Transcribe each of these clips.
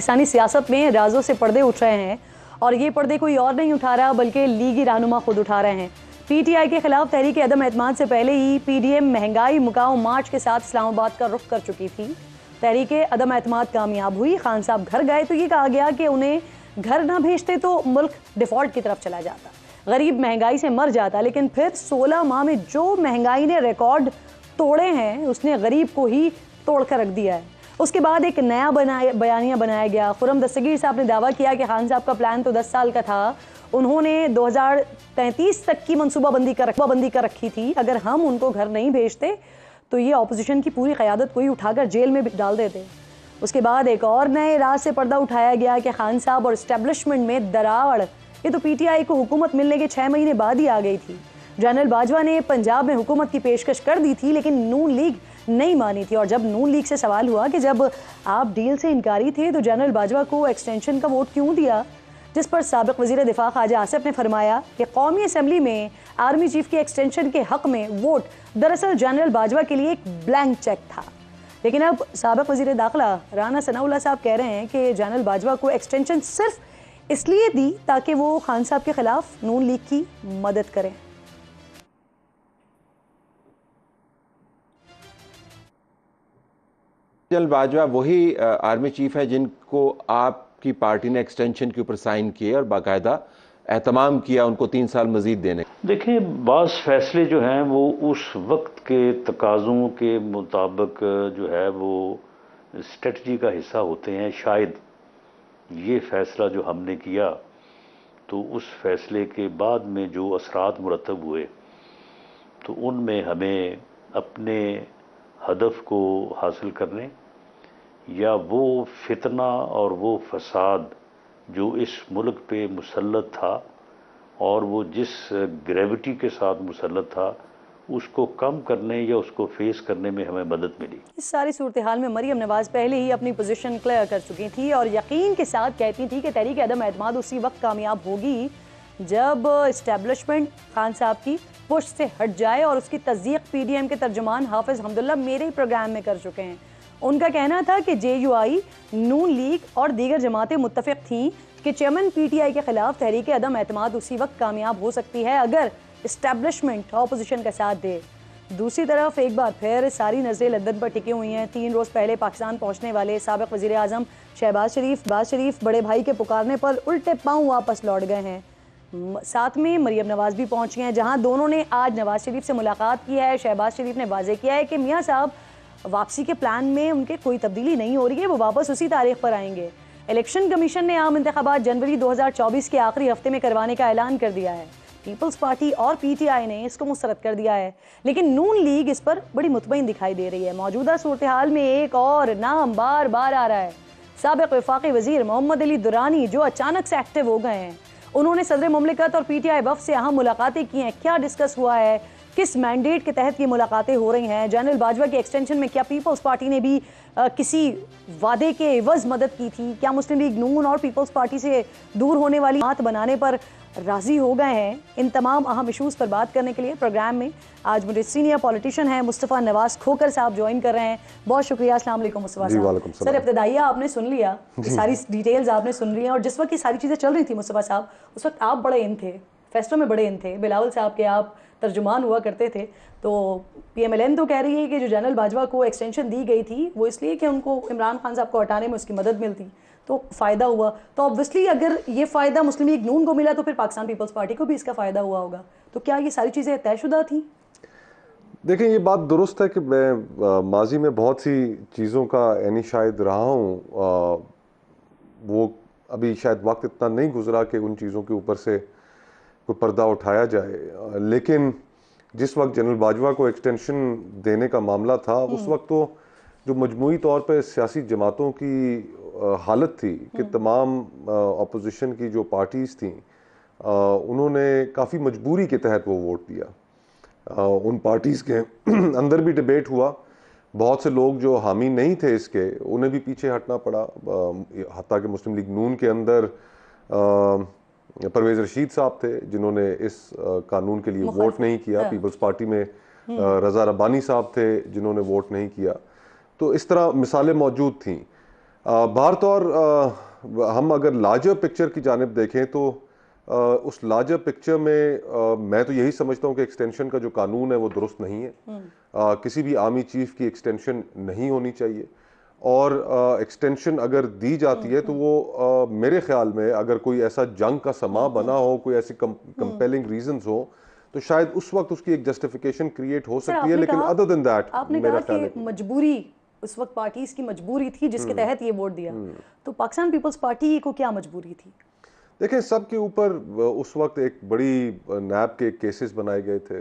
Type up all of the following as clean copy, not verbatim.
पाकिस्तानी सियासत में राजों से पर्दे उठ रहे हैं और ये पर्दे कोई और नहीं उठा रहा बल्कि लीगी रहनुमा खुद उठा रहे हैं। पीटीआई के खिलाफ तहरीक अदम एतमाद से पहले ही पीडीएम महंगाई मुकाओ मार्च के साथ इस्लामाबाद का रुख कर चुकी थी। तहरीक अदम एतमाद कामयाब हुई, खान साहब घर गए तो ये कहा गया कि उन्हें घर ना भेजते तो मुल्क डिफॉल्ट की तरफ चला जाता, गरीब महंगाई से मर जाता। लेकिन फिर 16 माह में जो महंगाई ने रिकॉर्ड तोड़े हैं उसने गरीब को ही तोड़ कर रख दिया है। उसके बाद एक नया बयानिया बनाया गया। खुर्रम दस्तगीर साहब ने दावा किया कि खान साहब का प्लान तो 10 साल का था, उन्होंने 2033 तक की मनसूबाबंदी कर रखी थी। अगर हम उनको घर नहीं भेजते तो ये ऑपोजिशन की पूरी क़यादत को ही उठाकर जेल में डाल देते। उसके बाद एक और नए राज से पर्दा उठाया गया कि खान साहब और इस्टेब्लिशमेंट में दरार, ये तो पीटीआई को हुकूमत मिलने के 6 महीने बाद ही आ गई थी। जनरल बाजवा ने पंजाब में हुकूमत की पेशकश कर दी थी लेकिन नून लीग नहीं मानी थी। और जब नून लीग से सवाल हुआ कि जब आप डील से इनकारी थे तो जनरल बाजवा को एक्सटेंशन का वोट क्यों दिया, जिस पर साबिक वज़ीर दिफा ख्वाजा आसिफ ने फरमाया कि कौमी असम्बली में आर्मी चीफ के एक्सटेंशन के हक में वोट दरअसल जनरल बाजवा के लिए एक ब्लैंक चेक था। लेकिन अब साबिक वज़ीर दाखिला राना सनाउल्लाह साहब कह रहे हैं कि जनरल बाजवा को एक्सटेंशन सिर्फ इसलिए दी ताकि वो खान साहब के खिलाफ नून लीग की मदद करें। जनरल बाजवा वही आर्मी चीफ है जिनको आपकी पार्टी ने एक्सटेंशन के ऊपर साइन किए और बाकायदा एहतमाम किया उनको 3 साल मजीद देने। देखिए, बाज़ फैसले जो हैं वो उस वक्त के तकाज़ों के मुताबिक जो है वो स्ट्रेटजी का हिस्सा होते हैं। शायद ये फ़ैसला जो हमने किया तो उस फैसले के बाद में जो असरात मुरतब हुए तो उनमें हमें अपने हदफ को हासिल करने या वो फितना और वो फसाद जो इस मुल्क पे मुसल्लत था और वो जिस ग्रेविटी के साथ मुसल्लत था उसको कम करने या उसको फेस करने में हमें मदद मिली। इस सारी सूरत हाल में मरियम नवाज पहले ही अपनी पोजीशन क्लियर कर चुकी थी और यकीन के साथ कहती थी कि तहरीक अदम एतमाद उसी वक्त कामयाब होगी जब इस्टेब्लिशमेंट खान साहब की पुश से हट जाए। और उसकी तस्दीक पीडीएम के तर्जुमान हाफिज हमदुल्ला मेरे ही प्रोग्राम में कर चुके हैं। उनका कहना था कि जेयूआई, नून लीग और दीगर जमातें मुत्तफिक थीं कि चेयरमैन पीटीआई के खिलाफ तहरीक अदम एतमाद उसी वक्त कामयाब हो सकती है अगर इस्टेब्लिशमेंट ऑपोजिशन का साथ दे। दूसरी तरफ एक बार फिर सारी नजरें लंदन पर टिकी हुई हैं। 3 रोज़ पहले पाकिस्तान पहुंचने वाले साबिक वज़ीर आज़म शहबाज शरीफ बड़े भाई के पुकारने पर उल्टे पांव वापस लौट गए हैं। साथ में मरियम नवाज भी पहुंची हैं, जहां दोनों ने आज नवाज शरीफ से मुलाकात की है। शहबाज शरीफ ने वाज़ेह किया है कि मियाँ साहब वापसी के प्लान में उनके कोई तब्दीली नहीं हो रही है, वो वापस उसी तारीख पर आएंगे। इलेक्शन कमीशन ने आम इंतखाबात जनवरी 2024 के आखिरी हफ्ते में करवाने का ऐलान कर दिया है। पीपल्स पार्टी और पीटीआई ने इसको मुस्तरद कर दिया है लेकिन नून लीग इस पर बड़ी मुतमईन दिखाई दे रही है। मौजूदा सूरत हाल में एक और नाम बार बार आ रहा है, साबिक वफाकी वजीर मोहम्मद अली दुरानी, जो अचानक से एक्टिव हो गए हैं। उन्होंने सदर मुमलिकत और पीटीआई वफ़द से अहम मुलाकातें की हैं। क्या डिस्कस हुआ है, किस मैंडेट के तहत ये मुलाकातें हो रही हैं, जनरल बाजवा के एक्सटेंशन में क्या पीपल्स पार्टी ने भी किसी वादे के एवज मदद की थी, क्या मुस्लिम लीग नून और पीपल्स पार्टी से दूर होने वाली बात बनाने पर राजी हो गए हैं। इन तमाम अहम इशूज़ पर बात करने के लिए प्रोग्राम में आज मुझे सीनियर पॉलिटिशियन हैं मुस्तफ़ा नवाज खोकर साहब ज्वाइन कर रहे हैं। बहुत शुक्रिया। अस्सलाम वालेकुम मुस्तफ़ा साहब। सर, इब्तदाइया आपने सुन लिया, सारी डिटेल्स आपने सुन ली हैं और जिस वक्त ये सारी चीज़ें चल रही थी मुस्तफ़ा साहब, उस वक्त आप बड़े इन थे, फैसलों में बड़े इन थे, बिलावल साहब के आप तर्जुमान हुआ करते थे। तो PMLN तो कह रही है कि जो जनरल बाजवा को एक्सटेंशन दी गई थी वो इसलिए कि उनको इमरान खान साहब को हटाने में उसकी मदद मिलती तो फ़ायदा हुआ। तो ऑब्वियसली अगर ये फ़ायदा मुस्लिम लीग नून को मिला तो फिर पाकिस्तान पीपल्स पार्टी को भी इसका फ़ायदा हुआ होगा। तो क्या ये सारी चीज़ें तयशुदा थी? देखिए, ये बात दुरुस्त है कि मैं माजी में बहुत सी चीज़ों का यानी शायद रहा हूँ, वो अभी शायद वक्त इतना नहीं गुजरा कि उन चीज़ों के ऊपर से कोई पर्दा उठाया जाए। लेकिन जिस वक्त जनरल बाजवा को एक्सटेंशन देने का मामला था उस वक्त तो जो मजमूई तौर पर सियासी जमातों की हालत थी कि तमाम अपोजिशन की जो पार्टीज़ थीं उन्होंने काफ़ी मजबूरी के तहत वो वोट दिया। उन पार्टीज़ के अंदर भी डिबेट हुआ, बहुत से लोग जो हामी नहीं थे इसके उन्हें भी पीछे हटना पड़ा। हत्ता कि मुस्लिम लीग नून के अंदर परवेज़ रशीद साहब थे जिन्होंने इस कानून के लिए वोट नहीं किया। पीपल्स पार्टी में रज़ा रब्बानी साहब थे जिन्होंने वोट नहीं किया। तो इस तरह मिसालें मौजूद थीं। बाहर तौर हम अगर लार्जर पिक्चर की जानिब देखें तो उस लार्जर पिक्चर में मैं तो यही समझता हूँ कि एक्सटेंशन का जो कानून है वो दुरुस्त नहीं है। किसी भी आर्मी चीफ की एक्सटेंशन नहीं होनी चाहिए, और एक्सटेंशन अगर दी जाती है तो वो मेरे ख्याल में अगर कोई ऐसा जंग का समा बना हो, कोई ऐसी कंपेलिंग रीजंस हो, तो शायद उस वक्त उसकी एक जस्टिफिकेशन क्रिएट हो सकती है। लेकिन अदर देन दैट आपने कहा कि मजबूरी, उस वक्त पार्टीज की मजबूरी थी जिसके तहत ये वोट दिया, तो पाकिस्तान पीपल्स पार्टी को क्या मजबूरी थी? देखें, सबके ऊपर उस वक्त एक बड़ी नैब के केसेस बनाए गए थे।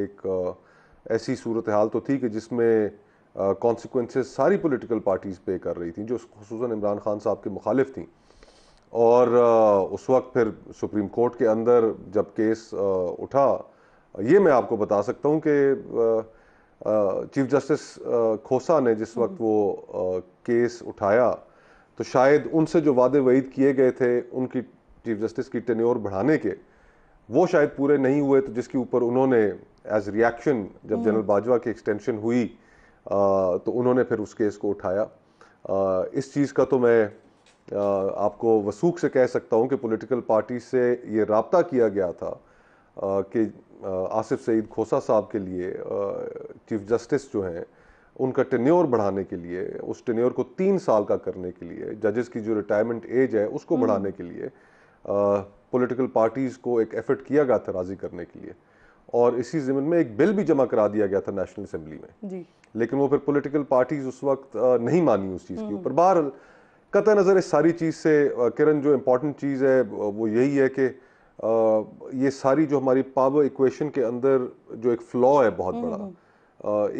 एक ऐसी सूरत हाल तो थी कि जिसमें कॉन्सिक्वेंसेस सारी पॉलिटिकल पार्टीज पे कर रही थी, जो खुसूसन इमरान खान साहब के मुखालिफ थी। और उस वक्त फिर सुप्रीम कोर्ट के अंदर जब केस उठा, ये मैं आपको बता सकता हूँ कि चीफ जस्टिस खोसा ने जिस वक्त वो केस उठाया, तो शायद उनसे जो वादे वईद किए गए थे उनकी चीफ जस्टिस की टेन्योर बढ़ाने के, वो शायद पूरे नहीं हुए। तो जिसके ऊपर उन्होंने एज रिएक्शन, जब जनरल बाजवा की एक्सटेंशन हुई, तो उन्होंने फिर उस केस को उठाया। इस चीज़ का तो मैं आपको वसूख से कह सकता हूँ कि पॉलिटिकल पार्टी से ये राब्ता किया गया था कि आसिफ सईद खोसा साहब के लिए चीफ जस्टिस जो हैं उनका टेन्योर बढ़ाने के लिए, उस टेन्योर को 3 साल का करने के लिए, जजेस की जो रिटायरमेंट एज है उसको बढ़ाने के लिए पॉलिटिकल पार्टीज़ को एक एफर्ट किया गया था राज़ी करने के लिए। और इसी ज़मीन में एक बिल भी जमा करा दिया गया था नेशनल असेंबली में जी। लेकिन वो फिर पॉलिटिकल पार्टीज़ उस वक्त नहीं मानी उस चीज़ के ऊपर। बहरहाल कतई नज़र इस सारी चीज़ से किरण, जो इम्पोर्टेंट चीज़ है वो यही है कि ये सारी जो हमारी पावर इक्वेशन के अंदर जो एक फ्लॉ है बहुत बड़ा,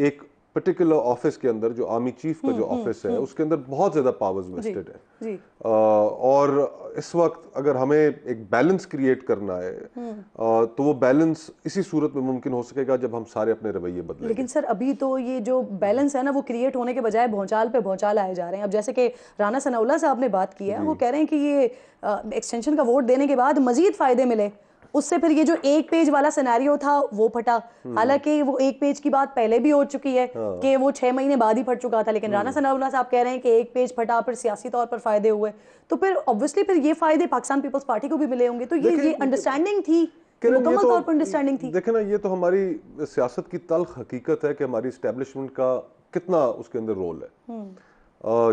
एक पर्टिकुलर ऑफिस के अंदर जो आर्मी चीफ का जो ऑफिस है उसके अंदर बहुत ज्यादा पावर्स वेस्टेड है। और इस वक्त अगर हमें एक बैलेंस क्रिएट करना है तो वो बैलेंस इसी सूरत में मुमकिन हो सकेगा जब हम सारे अपने रवैये बदलें। लेकिन सर अभी तो ये जो बैलेंस है ना वो क्रिएट होने के बजाय भौचाल पे भौचाल आए जा रहे हैं। अब जैसे कि राना सनाउल्लाह साहब ने बात की है, वो कह रहे हैं कि ये एक्सटेंशन का वोट देने के बाद मजीद फायदे मिले, उससे फिर ये जो एक पेज वाला सिनेरियो था वो फटा। हालांकि वो एक पेज की बात पहले भी हो चुकी है कि वो 6 महीने बाद ही फट चुका था, लेकिन राना सनाउल्लाह साहब कह रहे हैं कि एक पेज फटा, फिर सियासी तौर पर फायदे हुए, तो फिर ऑब्वियसली फिर ये फायदे पाकिस्तान पीपल्स पार्टी को भी मिले होंगे। तो ये अंडरस्टैंडिंग थी, मुकम्मल तौर पर अंडरस्टैंडिंग थी। देखे ना, ये तो हमारी सियासत की तल्ख हकीकत है कि हमारी एस्टेब्लिशमेंट का कितना उसके अंदर रोल है।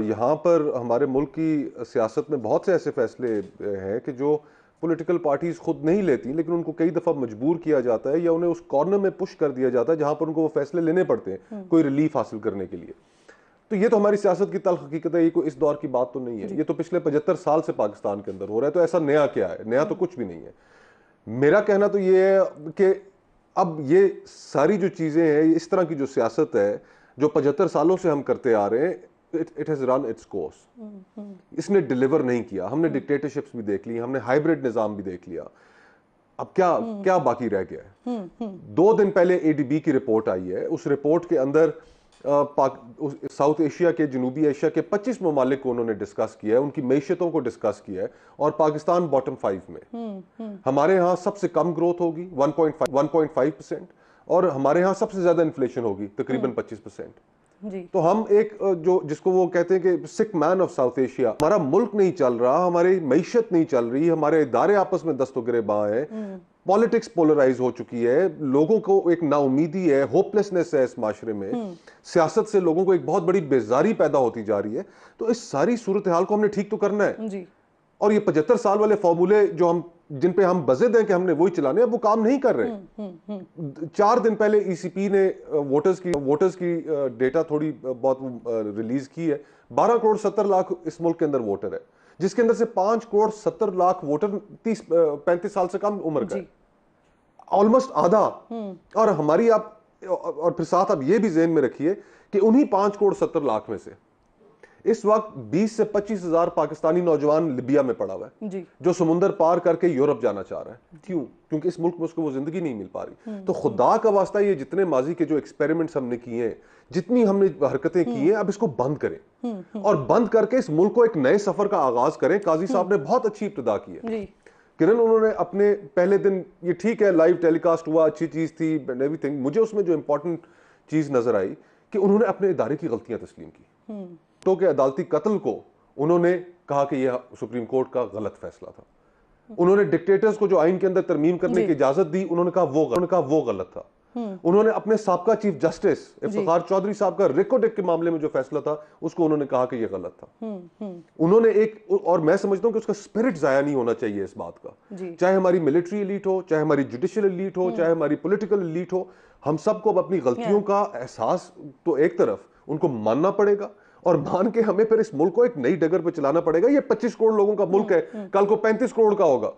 यहाँ पर हमारे मुल्क की सियासत में बहुत से ऐसे फैसले हैं कि जो पॉलिटिकल पार्टीज खुद नहीं लेती, लेकिन उनको कई दफा मजबूर किया जाता है या उन्हें उस कॉर्नर में पुश कर दिया जाता है जहां पर उनको वो फैसले लेने पड़ते हैं कोई रिलीफ हासिल करने के लिए। तो ये तो हमारी सियासत की तल्ख हकीकत है, ये कोई इस दौर की बात तो नहीं है, ये तो पिछले 75 साल से पाकिस्तान के अंदर हो रहा है। तो ऐसा नया क्या है? नया तो कुछ भी नहीं है। मेरा कहना तो ये है कि अब ये सारी जो चीजें हैं, इस तरह की जो सियासत है जो 75 सालों से हम करते आ रहे हैं, it has run its course. इसने डिलीवर नहीं किया। हमने डिक्टेटरशिप्स भी देख ली, हमने हाइब्रिड निजाम भी देख लिया। अब क्या बाकी रह गया है? 2 दिन पहले एडीबी की रिपोर्ट आई है। उस रिपोर्ट के अंदर साउथ एशिया के, जनूबी एशिया के 25 ममालिक को उन्होंने डिस्कस किया है, उनकी मैशियतों को डिस्कस किया है, और पाकिस्तान बॉटम 5 में। हमारे यहाँ सबसे कम ग्रोथ होगी 1.5%, और हमारे यहाँ सबसे ज्यादा इन्फ्लेशन होगी तकरीबन 25%। तो हम एक जो जिसको वो कहते हैं कि सिक मैन ऑफ साउथ एशिया, हमारा मुल्क नहीं चल रहा, हमारी मैशत नहीं चल रही, हमारे इदारे आपस में दस्तों गिरेबां हैं, पॉलिटिक्स पोलराइज हो चुकी है, लोगों को एक नाउमीदी है, होपलेसनेस है इस माशरे में, सियासत से लोगों को एक बहुत बड़ी बेजारी पैदा होती जा रही है। तो इस सारी सूरत हाल को हमने ठीक तो करना है जी। और ये 75 साल वाले फॉर्मूले जो हम जिन पे हम बज़िद हैं कि हमने वही चलाने, अब वो काम नहीं कर रहे। 4 दिन पहले ईसीपी ने वोटर्स की डेटा थोड़ी बहुत रिलीज की है। 12 करोड़ 70 लाख इस मुल्क के अंदर वोटर है, जिसके अंदर से 5 करोड़ 70 लाख वोटर 35 साल से कम उम्र का है, ऑलमोस्ट आधा। और हमारी आप और फिर साथ आप ये भी ज़हन में रखिए कि उन्हीं 5 करोड़ 70 लाख में से इस वक्त 20 से 25 हजार पाकिस्तानी नौजवान लिबिया में पड़ा हुआ है जी। जो समुंदर पार करके यूरोप जाना चाह रहा है। क्यों? क्योंकि इस मुल्क में उसको वो जिंदगी नहीं मिल पा रही। तो खुदा का वास्ता, ये जितने माजी के जो एक्सपेरिमेंट्स हमने किए हैं, जितनी हमने हरकतें की हैं, अब इसको बंद करें और बंद करके इस मुल्क को एक नए सफर का आगाज करें। काजी साहब ने बहुत अच्छी इब्तिदा की है किरण। उन्होंने अपने पहले दिन, ये ठीक है लाइव टेलीकास्ट हुआ, अच्छी चीज थी एवरीथिंग, मुझे उसमें जो इंपॉर्टेंट चीज नजर आई कि उन्होंने अपने इदारे की गलतियां तस्लीम की। तो कि अदालती कत्ल को उन्होंने कहा कि यह सुप्रीम कोर्ट का गलत फैसला था। उन्होंने डिक्टेटर्स को जो आइन के अंदर तरमीम करने की इजाजत दी, उन्होंने कहा वो गलत था। उन्होंने अपने साबका चीफ जस्टिस इफ्तिखार चौधरी साहब का रिकॉर्ड के मामले में जो फैसला था उसको उन्होंने कहा कि यह गलत था। उन्होंने एक, और मैं समझता हूं कि उसका स्पिरिट जाया नहीं होना चाहिए इस बात का, चाहे हमारी मिलिट्री एलीट हो, चाहे हमारी जुडिशियल एलीट हो, चाहे हमारी पॉलिटिकल एलीट हो, हम सबको अब अपनी गलतियों का एहसास तो एक तरफ उनको मानना पड़ेगा और मान के हमें फिर इस मुल्क को एक नई डगर पे चलाना पड़ेगा। ये 25 करोड़ लोगों का मुल्क है, कल को 35 करोड़ का होगा।